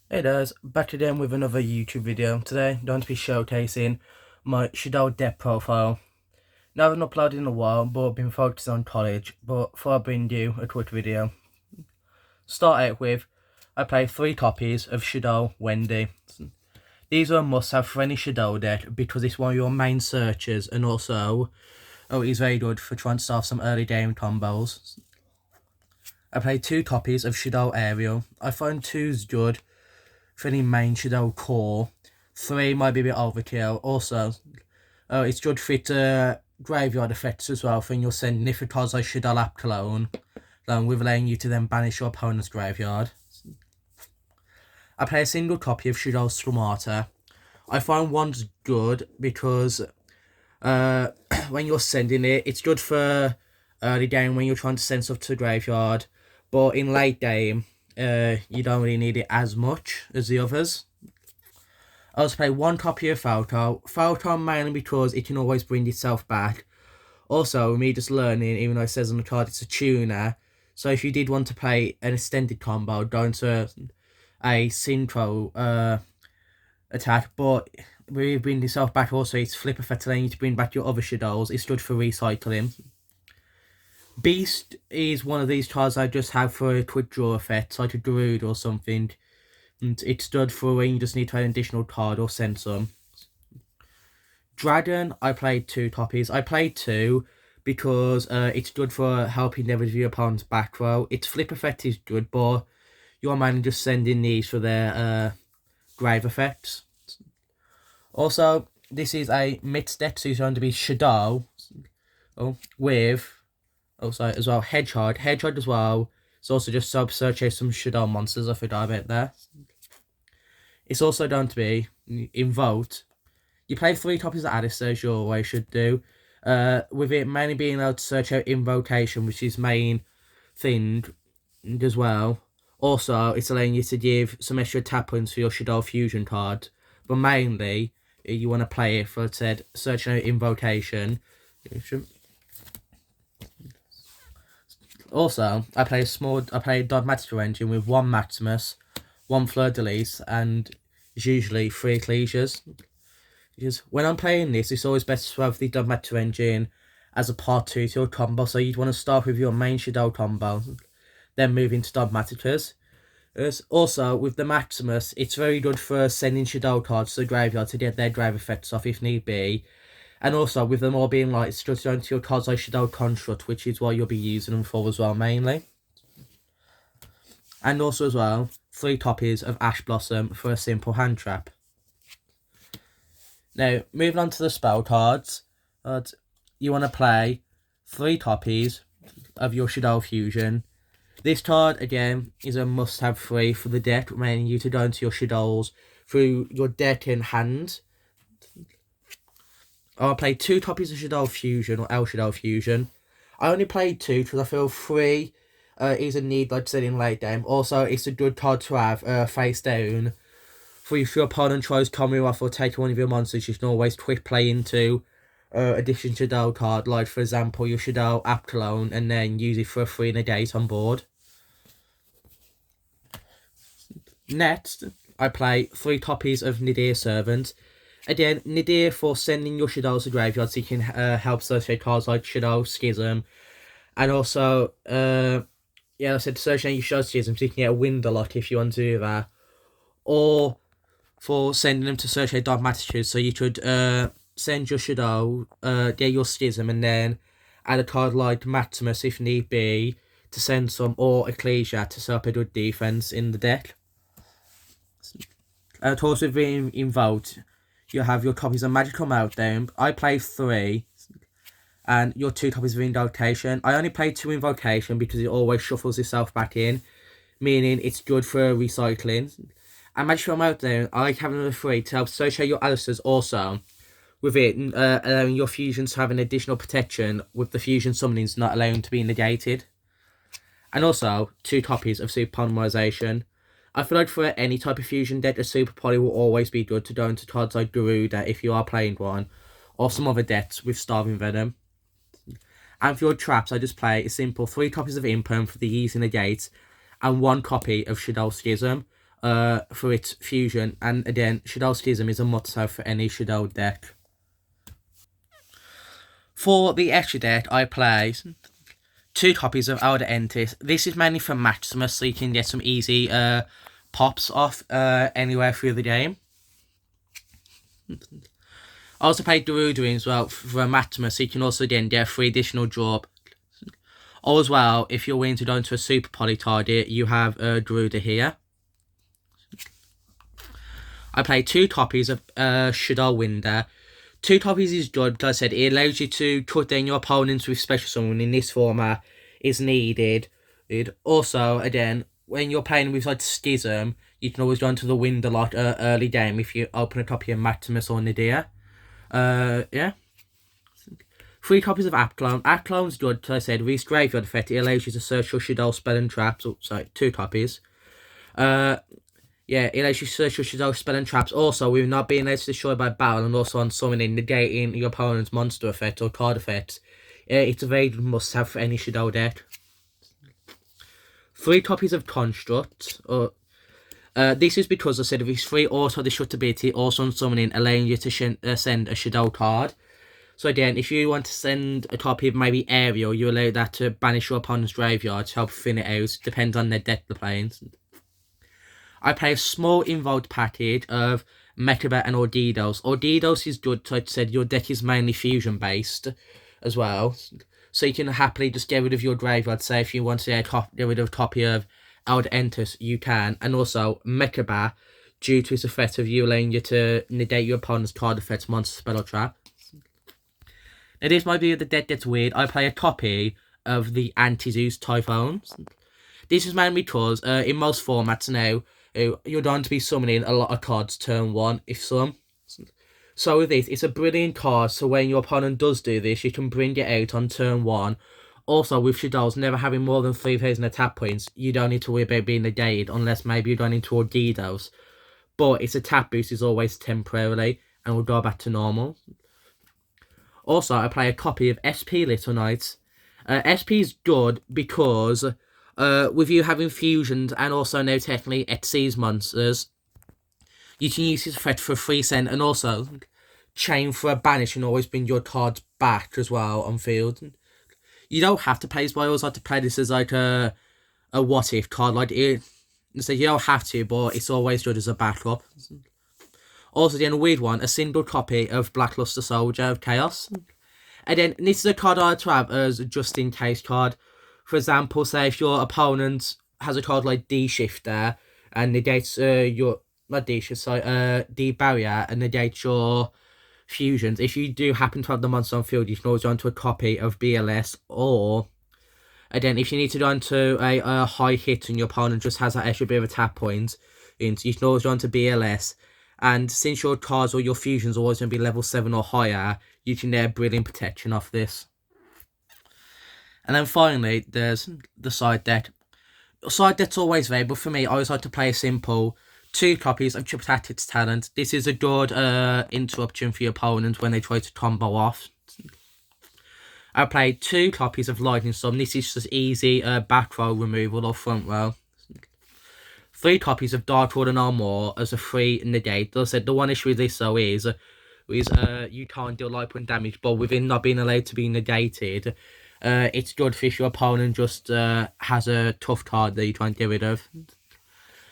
Hey guys, back again with another YouTube video. Today I'm going to be showcasing my Shaddoll deck profile. Now I haven't uploaded in a while, but I've been focusing on college, but before I bring you a quick video. Start out with, I play 3 copies of Shaddolls Wendy. These are a must-have for any Shaddoll deck because it's one of your main searches, and also, it's very good for trying to start some early game combos. I play 2 copies of Shaddoll Ariel. I find 2's good for any main Shadddoll core. 3 might be a bit overkill. Also, it's good for its graveyard effects as well, when you're sending if it causes a Shadddoll app clone, with allowing you to then banish your opponent's graveyard. I play a single copy of Shaddolls Stomata. I find one's good because when you're sending it, it's good for early game when you're trying to send stuff to the graveyard, but in late game, you don't really need it as much as the others. I also play 1 copy of Photon mainly because it can always bring itself back. Also, me just learning, even though it says on the card it's a tuner, so if you did want to play an extended combo, go into a synchro attack, but when you bring yourself back, also it's flip effect allowing you to bring back your other Shaddolls. It's good for recycling. Beast is one of these cards I just have for a quick draw effect, like a Druid or something. And it's good for when you just need to add an additional card or send some. Dragon, I played 2 copies. I played 2 because it's good for helping never your opponent's back row. Its flip effect is good, but your man just sending these for their grave effects. Also, this is a mixed deck, so it's going to be Shaddolls with as well Hedgehog as well. It's also just search some Shaddolls monsters. I forgot about there. It's also going to be in Vote. You play 3 copies of Alistair, as you always should do. With it mainly being able to search out Invocation, which is main thing as well. Also, it's allowing you to give some extra tap points for your Shadow Fusion card. But mainly, you want to play it for, said, searching out Invocation. Also, I play a Dogmatical Engine with 1 Maximus, 1 Fleur de Lis, and usually 3 Ecclesias. Because when I'm playing this, it's always best to have the Dogmatical Engine as a part 2 to your combo. So you'd want to start with your main Shadow combo, then move into Dogmaticas. Also, with the Maximus, it's very good for sending Shadow cards to the graveyard to get their grave effects off if need be. And also, with them all being light, it's just going to your cards like Shadow Construct, which is what you'll be using them for as well, mainly. And also as well, 3 copies of Ash Blossom for a simple hand trap. Now, moving on to the spell cards, you want to play 3 copies of your Shadow Fusion. This card, again, is a must-have 3 for the deck, remaining you to go into your Shaddolls through your deck in hand. I'll play 2 copies of Shadow Fusion, or El Shadow Fusion. I only played 2 because I feel 3 is a need, like I said, in late game. Also, it's a good card to have face down. For if your opponent tries coming off or taking one of your monsters, you can always quick play into addition Shadow card, like for example your Shadow app clone, and then use it for a 3 negate on board. Next, I play 3 copies of Nadir Servant. Again, Nadir for sending your Shaddolls to graveyard, so you can help associate cards like Shadow Schism, and also I said associate your Shadow Schism, so you can get a window lock if you want to do that, or for sending them to search a Dogmaticus, so you could send your Shadow, get your Schism, and then add a card like Maximus if need be to send some, or Ecclesia to set up a good defense in the deck. Of course, with being in Vote, you have your copies of Magical Meltdown. I played 3, and your 2 copies of Invocation. I only played 2 Invocation because it always shuffles itself back in, meaning it's good for recycling. And Magical Meltdown, I like having a 3 to help associate your Alistairs also, with it allowing your fusions to have an additional protection, with the fusion summonings not allowing to be negated. And also, 2 copies of Super Polymerization. I feel like for any type of fusion deck, a Super Poly will always be good to go into cards like Garuda if you are playing one, or some other decks with Starving Venom. And for your traps, I just play a simple 3 copies of Imperm for the easy negate, and 1 copy of Shadow Schism. for its fusion, and again, Shaddolls Schism is a must-have for any Shaddoll deck. For the extra deck, I play 2 copies of Elder Entis. This is mainly for Maximus, so you can get some easy pops off anywhere through the game. I also play Darudari as well for Maximus, so you can also again get a 3 additional draw. Or as well, if you're willing to go into a super poly target, you have Darudari here. I play 2 copies of Shaddolls Winder. 2 copies is good because I said it allows you to cut down your opponents with special summon in this format is needed. Also, again, when you're playing with like Schism, you can always go into the Winder lot early game if you open a copy of Maximus or Nadir. Yeah. 3 copies of Apclone. Apclone's good because I said with its graveyard effect, it allows you to search your Shaddolls spell and traps. Oh, sorry, 2 copies. Yeah, it allows you to search your Shaddolls spell and traps. Also, with not being able to destroy by battle and also on summoning, negating your opponent's monster effect or card effects. It's a very good must-have for any Shaddolls deck. 3 copies of Construct. This is because I said of its 3 auto-destructibility, also on summoning, allowing you to send a Shaddolls card. So again, if you want to send a copy of maybe Aerial, you allow that to banish your opponent's graveyard to help thin it out. Depends on their deck they're playing. I play a small involved package of Mechaba and Ordidos. Ordidos is good, like I said, your deck is mainly fusion based as well. So you can happily just get rid of your graveyard. Say if you want to get rid of a copy of Elder Entis, you can. And also Mechaba, due to its effect of you allowing you to negate your opponent's card effects, monster, spell or trap. Now this might be the deck gets weird. I play a copy of the Anti-Zeus Typhoons. This is mainly because in most formats now, you're going to be summoning a lot of cards turn 1, if some. So with this, it's a brilliant card, so when your opponent does do this, you can bring it out on turn 1. Also, with Shaddolls never having more than 3,000 attack points, you don't need to worry about being negated, unless maybe you're going into Ordidos. But its attack boost is always temporarily, and will go back to normal. Also, I play a copy of SP Little Knights. SP is good because with you having fusions and also now technically Xyz monsters, you can use his effect for a 3 cent and also chain for a banish and always bring your cards back as well on field. You don't have to play this, but I always like to play this as like a what if card. Like it, so you don't have to, but it's always good as a backup. Also, then a weird one, a single copy of Blackluster Soldier of Chaos. And then this is a card I like to have as a just in case card. For example, say if your opponent has a card like D-Shifter and negates your, not D-Shift, sorry, D-Barrier and negates your fusions. If you do happen to have the monster on field, you can always go into a copy of BLS, or again, if you need to go into a high hit and your opponent just has that extra bit of attack points, you can always go into BLS. And since your cards or your fusions are always going to be level 7 or higher, you can get brilliant protection off this. And then finally, there's the side deck. Side deck's always there, but for me, I always like to play a simple 2 copies of Triple Tactics Talent. This is a good interruption for your opponent when they try to combo off. I play 2 copies of Lightning Storm. This is just easy back row removal or front row. 3 copies of Dark Order No More as a free negate. As I said, the one issue with this though is you can't deal light point damage, but within not being allowed to be negated, it's good if your opponent just has a tough card that you try and get rid of.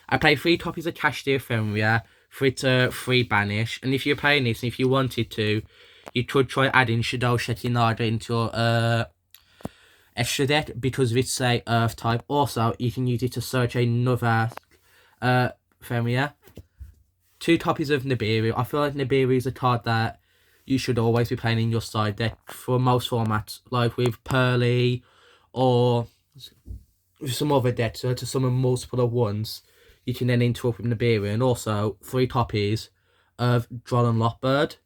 I play 3 copies of Cash the Ephemeria for its free banish, and if you're playing this, and if you wanted to, you could try adding Shaddolls Shekinah into your extra deck because of its Earth type. Also, you can use it to search another Ephemeria. 2 copies of Nibiru. I feel like Nibiru is a card that you should always be playing in your side deck for most formats, like with Pearly or with some other decks. So to summon multiple at once, you can then interrupt with Nibiru. And also 3 copies of Droll and Lockbird.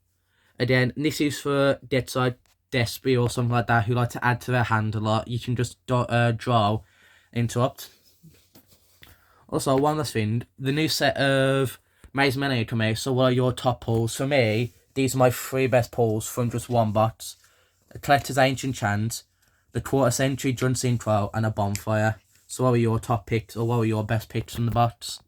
Again, this is for deck side Despy or something like that who like to add to their hand a lot. You can just draw, interrupt. Also, one last thing, the new set of Maze Millennia come out, so what are your top pulls? For me, these are my 3 best pulls from just one box. A Collector's Ancient Chant, the Quarter Century Jun Synchro, and a Bonfire. So what were your top picks, or what were your best picks from the box?